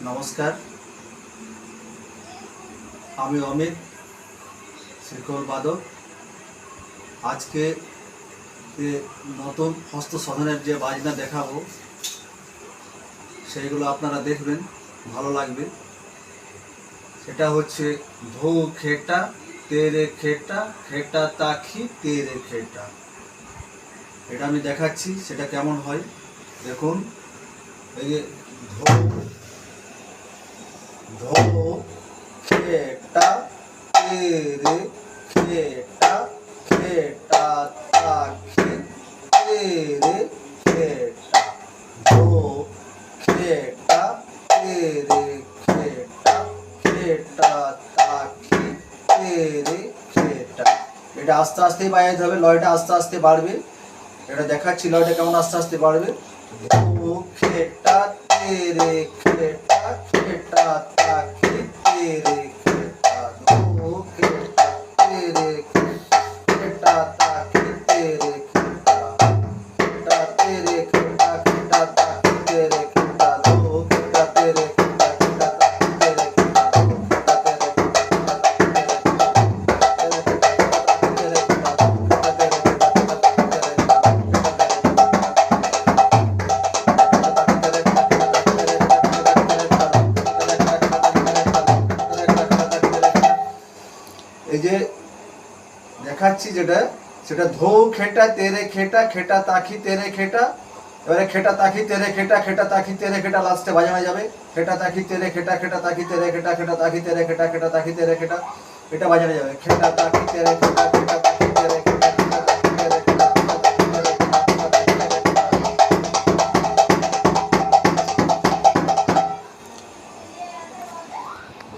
নমস্কার, আমি অমিত শিকল বাদক। আজকে নতুন হস্তসাধনের যে বাজনা দেখাবো সেইগুলো আপনারা দেখবেন, ভালো লাগবে। সেটা হচ্ছে ধৌ খেটা তেরে খেটা খেটা তাখি তেরে খেটা। এটা আমি দেখাচ্ছি, সেটা কেমন হয় দেখুন। এই যে ধৌ ধৌ খেটা তেরে খেটা খেটা তাখি তেরে খেটা। ধৌ খেটা তেরে খেটা খেটা তাখি তেরে খেটা। এটা আস্তে আস্তেই বাজাতে হবে, লয়টা আস্তে আস্তে বাড়বে। এটা দেখাচ্ছি লয়টা কেমন আস্তে আস্তে বাড়বে। ধৌ খেটা তেরে খেটা খেটা তাখি তেরে খেটা। ধৌ খেটা তেরে খেটা তাখি তেরে খেটা। খেটা তেরে খেটা খেটা তাখি তেরে খেটা। ধৌ খেটা তেরে খেটা খেটা তাখি তেরে খেটা। ধৌ খেটা তেরে খেটা খেটা তাখি তেরে খেটা। এই যে দেখাচ্ছি যেটা, সেটা ধৌ খেটা তেরে খেটা খেটা তাখি তেরে খেটা। এবারে খেটা তাখি তেরে খেটা খেটা তাখি তেরে খেটা লাস্টে বাজানো যাবে। খেটা তাখি তেরে খেটা খেটা তাখি তেরে খেটা খেটা তাখি তেরে খেটা খেটা তাখি তেরে খেটা, এটা বাজানো যাবে। খেটা তাখি তেরে খেটা খেটা